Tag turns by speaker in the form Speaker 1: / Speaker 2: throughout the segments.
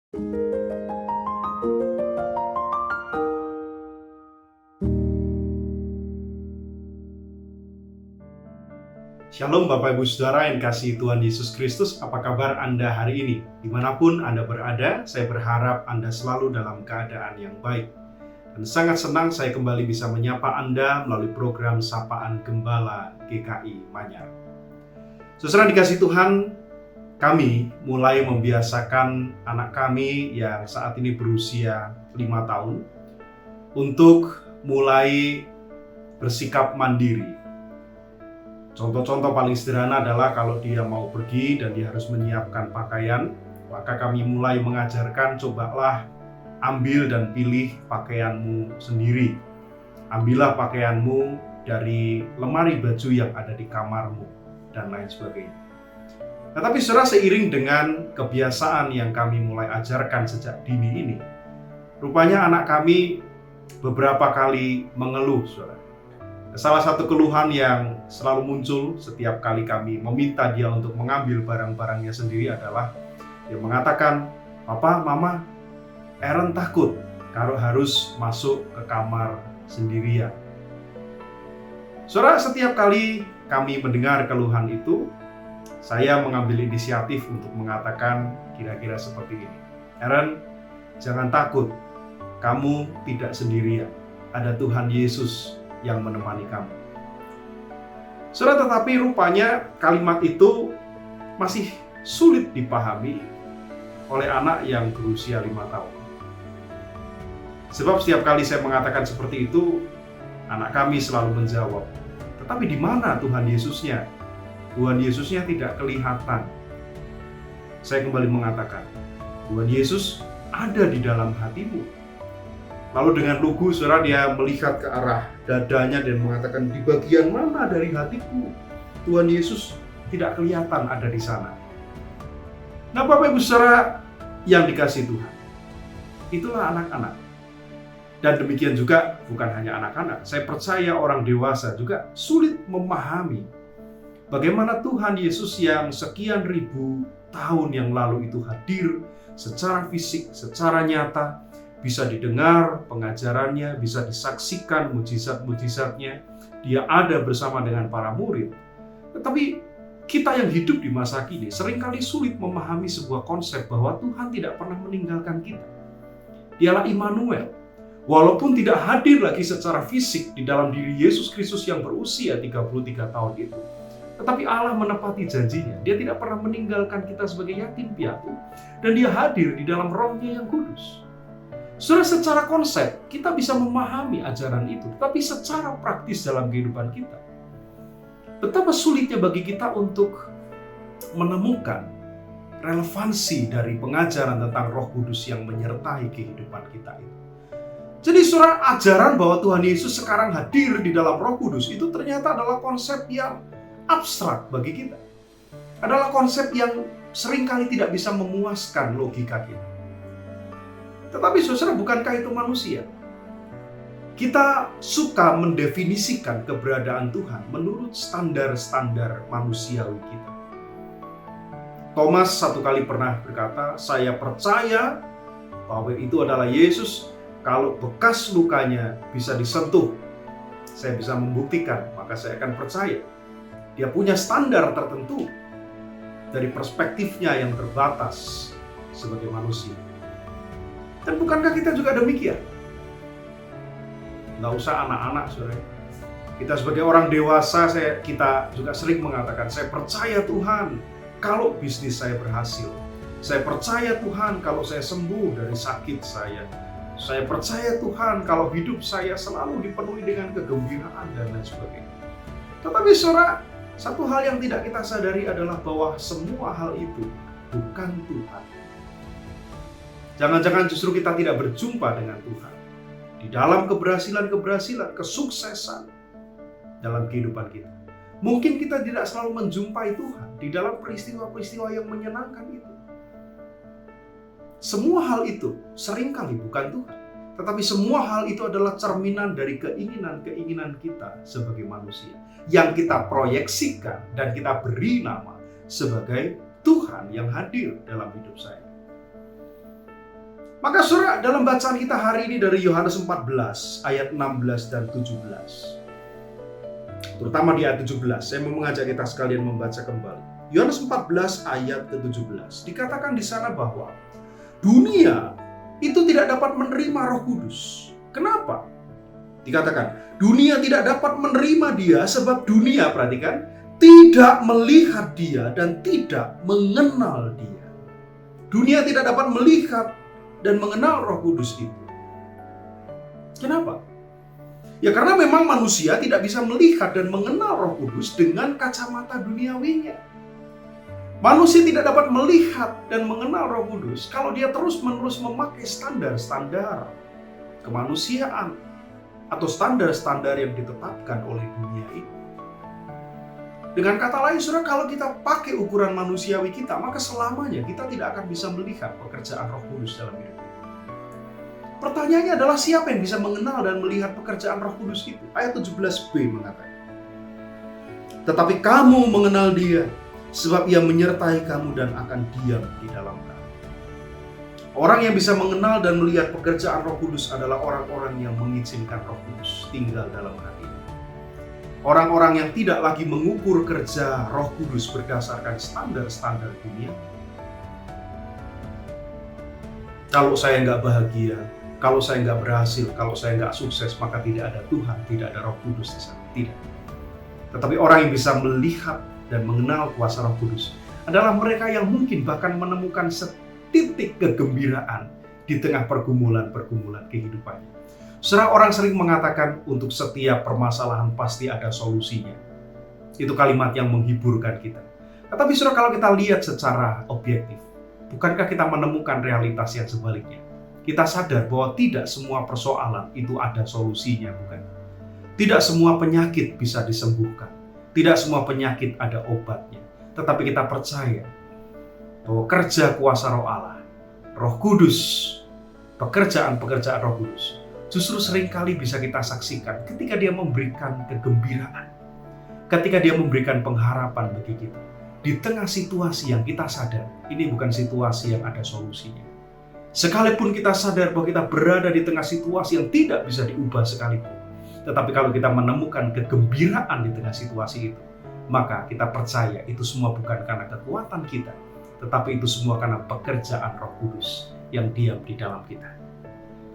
Speaker 1: Shalom Bapak Ibu Saudara yang kasih Tuhan Yesus Kristus, apa kabar Anda hari ini? Dimanapun Anda berada, saya berharap Anda selalu dalam keadaan yang baik. Dan sangat senang saya kembali bisa menyapa Anda melalui program Sapaan Gembala GKI Manyar. Saudara dikasih Tuhan, kami mulai membiasakan anak kami yang saat ini berusia 5 tahun untuk mulai bersikap mandiri. Contoh-contoh paling sederhana adalah kalau dia mau pergi dan dia harus menyiapkan pakaian, maka kami mulai mengajarkan, cobalah ambil dan pilih pakaianmu sendiri. Ambillah pakaianmu dari lemari baju yang ada di kamarmu, dan lain sebagainya. Tetapi saudara, seiring dengan kebiasaan yang kami mulai ajarkan sejak dini ini, rupanya anak kami beberapa kali mengeluh, saudara. Salah satu keluhan yang selalu muncul setiap kali kami meminta dia untuk mengambil barang-barangnya sendiri adalah dia mengatakan, "Papa, Mama, Aaron takut kalau harus masuk ke kamar sendirian." Saudara, setiap kali kami mendengar keluhan itu, saya mengambil inisiatif untuk mengatakan kira-kira seperti ini. "Aaron, jangan takut, kamu tidak sendirian. Ada Tuhan Yesus yang menemani kamu." Saudara, tetapi rupanya kalimat itu masih sulit dipahami oleh anak yang berusia 5 tahun. Sebab setiap kali saya mengatakan seperti itu, anak kami selalu menjawab, "Tetapi di mana Tuhan Yesusnya? Tuhan Yesusnya tidak kelihatan." Saya kembali mengatakan, Tuhan Yesus ada di dalam hatimu. Lalu dengan lugu, saudara, dia melihat ke arah dadanya dan mengatakan, "Di bagian mana dari hatiku Tuhan Yesus tidak kelihatan ada di sana?" Nah, Bapak Ibu saudara yang dikasihi Tuhan, itulah anak-anak. Dan demikian juga bukan hanya anak-anak, saya percaya orang dewasa juga sulit memahami bagaimana Tuhan Yesus yang sekian ribu tahun yang lalu itu hadir secara fisik, secara nyata, bisa didengar pengajarannya, bisa disaksikan mujizat-mujizatnya, dia ada bersama dengan para murid. Tetapi kita yang hidup di masa kini seringkali sulit memahami sebuah konsep bahwa Tuhan tidak pernah meninggalkan kita. Dialah Immanuel. Walaupun tidak hadir lagi secara fisik di dalam diri Yesus Kristus yang berusia 33 tahun itu, tetapi Allah menepati janjinya. Dia tidak pernah meninggalkan kita sebagai yatim piatu, dan dia hadir di dalam Roh-Nya yang kudus. Saudara, secara konsep kita bisa memahami ajaran itu, tapi secara praktis dalam kehidupan kita, betapa sulitnya bagi kita untuk menemukan relevansi dari pengajaran tentang Roh Kudus yang menyertai kehidupan kita itu. Jadi saudara, ajaran bahwa Tuhan Yesus sekarang hadir di dalam Roh Kudus itu ternyata adalah konsep yang abstrak bagi kita. Adalah konsep yang seringkali tidak bisa memuaskan logika kita. Tetapi saudara, bukankah itu manusia? Kita suka mendefinisikan keberadaan Tuhan menurut standar-standar manusiawi kita. Thomas satu kali pernah berkata, "Saya percaya bahwa itu adalah Yesus. Kalau bekas lukanya bisa disentuh, saya bisa membuktikan, maka saya akan percaya." Dia punya standar tertentu dari perspektifnya yang terbatas sebagai manusia. Dan bukankah kita juga demikian? Nggak usah anak-anak, saudara. Kita sebagai orang dewasa, kita juga sering mengatakan, "Saya percaya Tuhan kalau bisnis saya berhasil. Saya percaya Tuhan kalau saya sembuh dari sakit saya. Saya percaya Tuhan kalau hidup saya selalu dipenuhi dengan kegembiraan," dan lain sebagainya. Tetapi saudara, satu hal yang tidak kita sadari adalah bahwa semua hal itu bukan Tuhan. Jangan-jangan justru kita tidak berjumpa dengan Tuhan di dalam keberhasilan-keberhasilan, kesuksesan dalam kehidupan kita. Mungkin kita tidak selalu menjumpai Tuhan di dalam peristiwa-peristiwa yang menyenangkan itu. Semua hal itu seringkali bukan Tuhan, tetapi semua hal itu adalah cerminan dari keinginan-keinginan kita sebagai manusia yang kita proyeksikan dan kita beri nama sebagai Tuhan yang hadir dalam hidup saya. Maka saudara, dalam bacaan kita hari ini dari Yohanes 14 ayat 16 dan 17. Terutama di ayat 17, saya mau mengajak kita sekalian membaca kembali. Yohanes 14 ayat ke-17. Dikatakan di sana bahwa dunia itu tidak dapat menerima Roh Kudus. Kenapa? Dikatakan, dunia tidak dapat menerima dia sebab dunia, perhatikan, tidak melihat dia dan tidak mengenal dia. Dunia tidak dapat melihat dan mengenal Roh Kudus itu. Kenapa? Ya karena memang manusia tidak bisa melihat dan mengenal Roh Kudus dengan kacamata duniawinya. Manusia tidak dapat melihat dan mengenal Roh Kudus kalau dia terus-menerus memakai standar-standar kemanusiaan atau standar-standar yang ditetapkan oleh dunia ini. Dengan kata lain, saudara, kalau kita pakai ukuran manusiawi kita, maka selamanya kita tidak akan bisa melihat pekerjaan Roh Kudus dalam hidup kita. Pertanyaannya adalah siapa yang bisa mengenal dan melihat pekerjaan Roh Kudus itu? Ayat 17b mengatakan, tetapi kamu mengenal dia, sebab ia menyertai kamu dan akan diam di dalam kamu. Orang yang bisa mengenal dan melihat pekerjaan Roh Kudus adalah orang-orang yang mengizinkan Roh Kudus tinggal dalam hati. Orang-orang yang tidak lagi mengukur kerja Roh Kudus berdasarkan standar-standar dunia. Kalau saya nggak bahagia, kalau saya nggak berhasil, kalau saya nggak sukses, maka tidak ada Tuhan, tidak ada Roh Kudus di sana. Tidak. Tetapi orang yang bisa melihat dan mengenal kuasa Roh Kudus adalah mereka yang mungkin bahkan menemukan setitik kegembiraan di tengah pergumulan-pergumulan kehidupannya. Saudara, orang sering mengatakan untuk setiap permasalahan pasti ada solusinya. Itu kalimat yang menghiburkan kita. Tetapi saudara, kalau kita lihat secara objektif, bukankah kita menemukan realitas yang sebaliknya? Kita sadar bahwa tidak semua persoalan itu ada solusinya, bukan? Tidak semua penyakit bisa disembuhkan. Tidak semua penyakit ada obatnya. Tetapi kita percaya bahwa kerja kuasa Roh Allah, Roh Kudus, pekerjaan-pekerjaan Roh Kudus, justru seringkali bisa kita saksikan ketika dia memberikan kegembiraan, ketika dia memberikan pengharapan bagi kita. Di tengah situasi yang kita sadar, ini bukan situasi yang ada solusinya. Sekalipun kita sadar bahwa kita berada di tengah situasi yang tidak bisa diubah sekalipun, tetapi kalau kita menemukan kegembiraan di tengah situasi itu, maka kita percaya itu semua bukan karena kekuatan kita, tetapi itu semua karena pekerjaan Roh Kudus yang diam di dalam kita.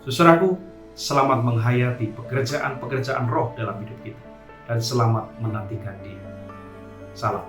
Speaker 1: Saudaraku, selamat menghayati pekerjaan-pekerjaan roh dalam hidup kita dan selamat menantikan Dia. Salam.